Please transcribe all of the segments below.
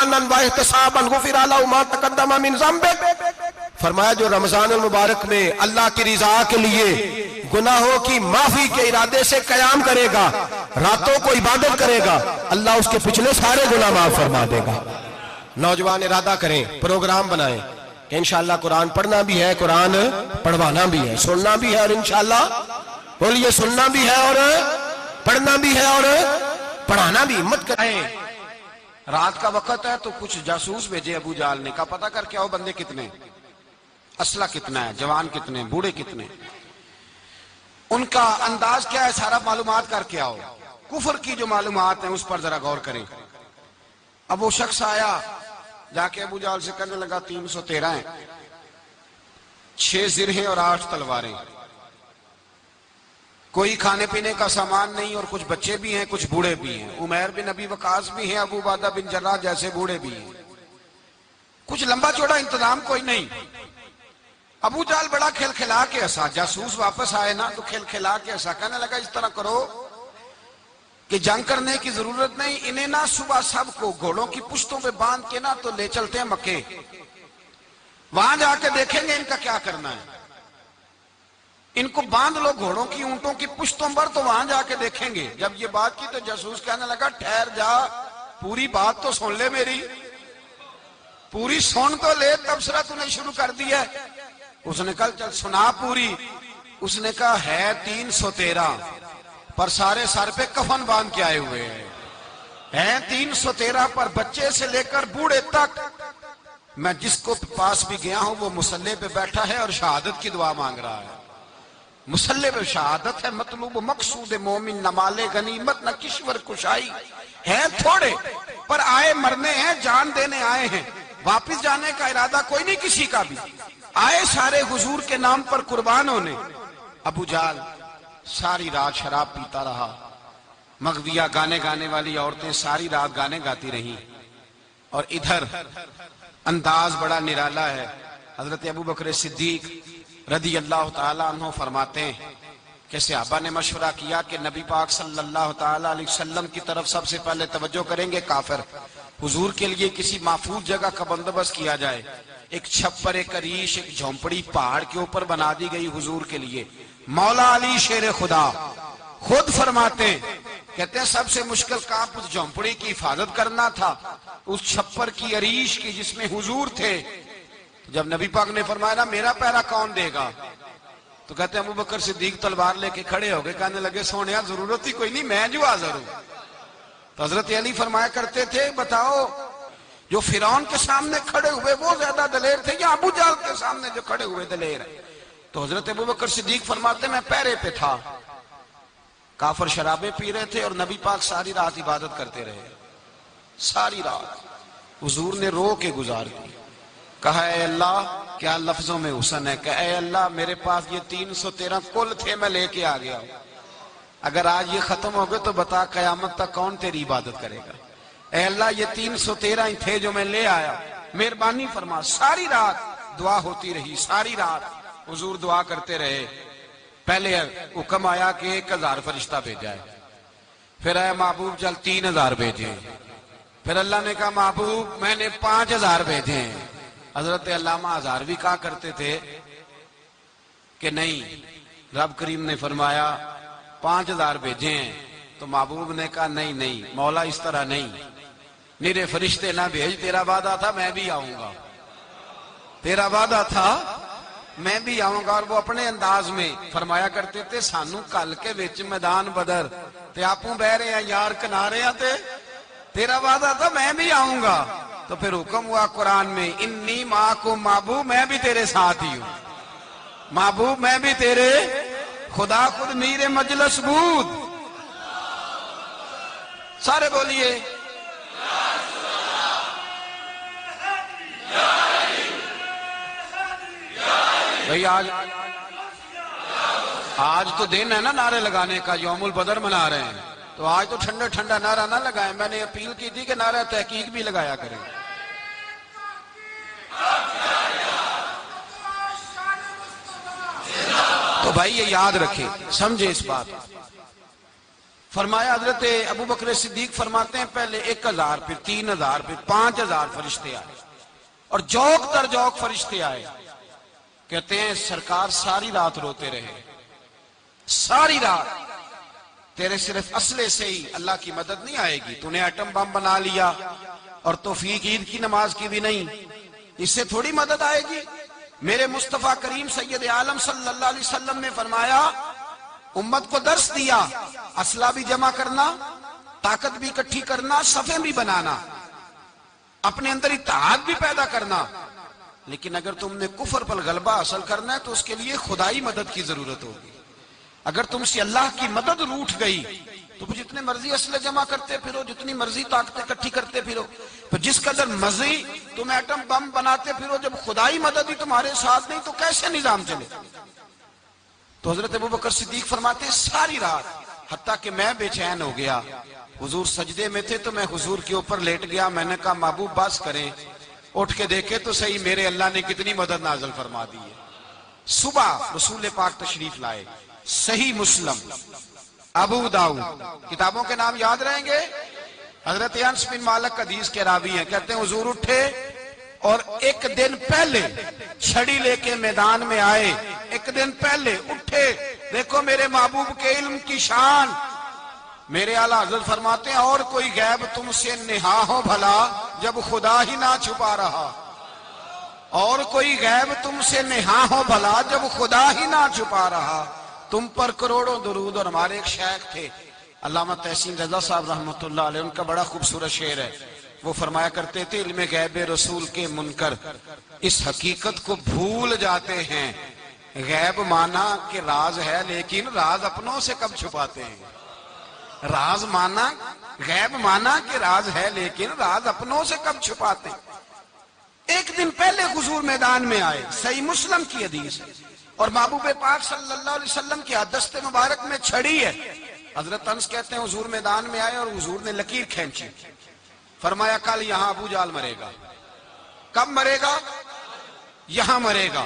ایمانا واحتسابا غفر لہ ما تقدم من ذنبہ. فرمایا جو رمضان المبارک میں اللہ کی رضا کے لیے گناہوں کی معافی کے ارادے سے قیام کرے گا، راتوں کو عبادت کرے گا، اللہ اس کے پچھلے سارے گناہ معاف فرما دے گا. نوجوان ارادہ کریں، پروگرام بنائیں کہ انشاءاللہ قرآن پڑھنا بھی ہے، قرآن پڑھوانا بھی ہے، سننا بھی ہے، اور انشاءاللہ بولیے سننا بھی ہے اور پڑھنا بھی ہے اور پڑھانا بھی. ہمت کریں. رات کا وقت ہے تو کچھ جاسوس بھیجے ابو جہل نے کہا پتہ کر کے آؤ بندے کتنے، اسلحہ کتنا ہے، جوان کتنے، بوڑھے کتنے، ان کا انداز کیا ہے، سارا معلومات کر کے آؤ. کفر کی جو معلومات ہیں اس پر ذرا غور کریں. اب وہ شخص آیا جا کے ابو جہل سے کہنے لگا 313 ہیں، 6 زرہیں اور 8 تلواریں، کوئی کھانے پینے کا سامان نہیں، اور کچھ بچے بھی ہیں، کچھ بوڑھے بھی ہیں، عمیر بن ابی وقاص بھی ہیں، ابو عبیدہ بن جراح جیسے بوڑھے بھی ہیں، کچھ لمبا چوڑا انتظام کوئی نہیں. ابو جہل بڑا کھل کھلا کے ہنسا. جاسوس واپس آئے نا تو کھل کھلا کے ہنسا، کہنے لگا اس طرح کرو کہ جنگ کرنے کی ضرورت نہیں، انہیں نا صبح سب کو گھوڑوں کی پشتوں پہ باندھ کے نا تو لے چلتے ہیں مکے، وہاں جا کے دیکھیں گے ان کا کیا کرنا ہے. ان کو باندھ لو گھوڑوں کی اونٹوں کی پشتوں پر، تو وہاں جا کے دیکھیں گے. جب یہ بات کی تو جاسوس کہنے لگا ٹھہر جا، پوری بات تو سن لے، میری پوری سن تو لے، تبصرہ تو نے شروع کر دیا ہے. اس نے کہا چل سنا پوری. اس نے کہا ہے 313 پر سارے سر پہ کفن باندھ کے آئے ہوئے ہیں 313 پر بچے سے لے کر بوڑھے تک. میں جس کو پاس بھی گیا ہوں وہ مصلی پہ بیٹھا ہے اور شہادت کی دعا مانگ رہا ہے. مصلی پہ شہادت ہے، مطلوب مقصود مومن نہ مال غنیمت نہ کشور کشائی. ہیں تھوڑے پر آئے مرنے ہیں، جان دینے آئے ہیں، واپس جانے کا ارادہ کوئی نہیں کسی کا بھی، آئے سارے حضور کے نام پر قربان ہونے. ابو جہل ساری رات شراب پیتا رہا. مغویہ گانے گانے والی عورتیں ساری رات گانے گاتی رہیں، اور ادھر انداز بڑا نرالا ہے. حضرت ابو بکر صدیق رضی اللہ تعالیٰ عنہ فرماتے ہیں کہ صحابہ نے مشورہ کیا کہ نبی پاک صلی اللہ تعالیٰ علیہ وسلم کی طرف سب سے پہلے توجہ کریں گے کافر. حضور کے لیے کسی محفوظ جگہ کا بندوبست کیا جائے. ایک چھپر، ایک عریش، ایک جھونپڑی پہاڑ کے اوپر بنا دی گئی حضور کے لیے. مولا علی شیر خدا خود فرماتے ہیں، کہتے ہیں سب سے مشکل کام اس جھونپڑی کی حفاظت کرنا تھا، اس چھپر کی، عریش کی جس میں حضور تھے. جب نبی پاک نے فرمایا نا میرا پہرا کون دے گا، تو کہتے ہیں ابو بکر صدیق تلوار لے کے کھڑے ہو گئے، کہنے لگے سونیا ضرورت ہی کوئی نہیں، میں جو حاضر ہوں. تو حضرت علی فرمایا کرتے تھے بتاؤ جو فرعون کے سامنے کھڑے ہوئے وہ زیادہ دلیر تھے یا ابو جہل کے سامنے جو کھڑے ہوئے دلیر ہیں؟ تو حضرت ابو بکر صدیق فرماتے میں پہرے پہ تھا. کافر شرابیں پی رہے تھے اور نبی پاک ساری رات عبادت کرتے رہے. ساری رات حضور نے رو کے گزار دی. کہا اے اللہ، کیا لفظوں میں حسن ہے، کہ اے اللہ میرے پاس یہ 313 کل تھے، میں لے کے آ گیا ہوں، اگر آج یہ ختم ہو گئے تو بتا قیامت تک کون تیری عبادت کرے گا. اے اللہ یہ 313 ہی تھے جو میں لے آیا، مہربانی فرما. ساری رات دعا ہوتی رہی، ساری رات حضور دعا کرتے رہے. پہلے حکم آیا کہ 1000 فرشتہ بھیجا ہے، پھر اے محبوب چل 3000 بھیجے، پھر اللہ نے کہا محبوب میں نے 5000 بھیجے ہیں. حضرت علامہ ہزاروی کہا کرتے تھے کہ نہیں، رب کریم نے فرمایا 5000 بھیجے ہیں، تو محبوب نے کہا نہیں مولا اس طرح نہیں، میرے فرشتے نہ بھیج، تیرا وعدہ تھا میں بھی آؤں گا، تیرا وعدہ تھا میں بھی آؤں گا. اور وہ اپنے انداز میں فرمایا کرتے تھے سانو کل کے وچ میدان بدر تے آپوں بہ رہے ہیں یار کنارے ہیں تے تیرا وعدہ تھا میں بھی آؤں گا. تو پھر حکم ہوا قرآن میں انی معکم محبوب میں بھی تیرے ساتھ ہی ہوں، محبوب میں بھی تیرے، خدا خود میر مجلس بود. سارے بولیے بھئی آج تو دن ہے نا نعرے لگانے کا، یوم البدر منا رہے ہیں، تو آج تو ٹھنڈا ٹھنڈا نعرہ نہ لگائیں. میں نے اپیل کی تھی کہ نعرہ تحقیق بھی لگایا کریں. تو بھائی یہ یاد رکھیں، سمجھے اس بات. فرمایا حضرت ابو بکر صدیق فرماتے ہیں پہلے 1000 پھر 3000 پھر 5000 فرشتے آئے اور جوق در جوق فرشتے آئے. کہتے ہیں سرکار ساری رات روتے رہے, ساری رات. تیرے صرف اسلحے سے ہی اللہ کی مدد نہیں آئے گی, تو نے ایٹم بم بنا لیا اور توفیق عید کی نماز کی بھی نہیں, اس سے تھوڑی مدد آئے گی. میرے مصطفیٰ کریم سید عالم صلی اللہ علیہ وسلم نے فرمایا, امت کو درس دیا, اسلحہ بھی جمع کرنا, طاقت بھی اکٹھی کرنا, صفیں بھی بنانا, اپنے اندر اتحاد بھی پیدا کرنا. لیکن اگر تم نے کفر پر غلبہ حاصل کرنا ہے تو اس کے لیے خدائی مدد کی ضرورت ہوگی. اگر تم سے اللہ کی مدد روٹھ گئی تو جتنے مرضی اسلحے جمع کرتے پھرو, جتنی مرضی طاقتیں اکٹھی کرتے پھرو, تو جس قدر مرضی تم ایٹم بم بناتے پھرو, جب خدائی مدد ہی تمہارے ساتھ نہیں تو کیسے نظام چلے. تو حضرت ابو بکر صدیق فرماتے ہیں ساری رات, حتیٰ کہ میں بے چین ہو گیا. حضور سجدے میں تھے تو میں حضور کے اوپر لیٹ گیا. میں نے کہا محبوب بس کریں, اٹھ کے دیکھے تو صحیح میرے اللہ نے کتنی مدد نازل فرما دی ہے. صبح رسول پاک تشریف لائے. صحیح مسلم, ابو داؤد, کتابوں کے نام یاد رہیں گے. حضرت انس بن مالک حدیث کے راوی ہیں, کہتے ہیں حضور اٹھے اور ایک دن پہلے چھڑی لے کے میدان میں آئے. ایک دن پہلے اٹھے, دیکھو میرے محبوب کے علم کی شان. میرے اعلیٰ حضرت فرماتے ہیں اور کوئی غیب تم سے نہا ہو بھلا جب خدا ہی نہ چھپا رہا. اور کوئی غیب تم سے نہا ہو بھلا جب خدا ہی نہ چھپا رہا. تم پر کروڑوں درود. اور ہمارے ایک شیخ تھے علامہ تحسین رضا صاحب رحمۃ اللہ علیہ, ان کا بڑا خوبصورت شعر ہے. وہ فرمایا کرتے تھے علم غیب رسول کے منکر اس حقیقت کو بھول جاتے ہیں, غیب مانا کہ راز ہے لیکن راز اپنوں سے کب چھپاتے ہیں. راز مانا, غیب مانا کہ راز ہے لیکن راز اپنوں سے کب چھپاتے ہیں. ایک دن پہلے حضور میدان میں آئے. صحیح مسلم کی حدیث ہے. اور محبوب پاک صلی اللہ علیہ وسلم کی دست مبارک میں چھڑی ہے. حضرت انس کہتے ہیں حضور میدان میں آئے اور حضور نے لکیر کھینچی. فرمایا کل یہاں ابو جال مرے گا. کب مرے گا؟ یہاں مرے گا.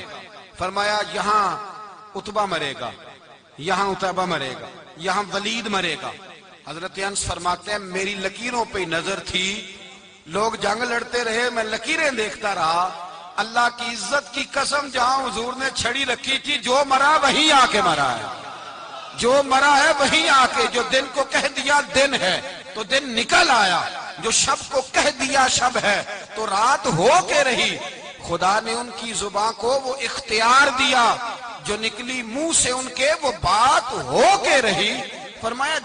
فرمایا یہاں عتبہ مرے گا, یہاں عتبہ مرے گا, یہاں ولید مرے گا. حضرت انس فرماتے ہیں میری لکیروں پہ نظر تھی, لوگ جنگ لڑتے رہے, میں لکیریں دیکھتا رہا. اللہ کی عزت کی قسم جہاں حضور نے چھڑی رکھی تھی, جو مرا وہیں آ کے مرا ہے, جو مرا ہے وہیں آ کے. جو دن کو کہہ دیا دن ہے تو دن نکل آیا, جو شب کو کہہ دیا شب ہے تو رات ہو کے رہی. خدا نے ان کی زبان کو وہ اختیار دیا, جو نکلی منہ سے ان کے وہ بات ہو کے رہی. فرمایا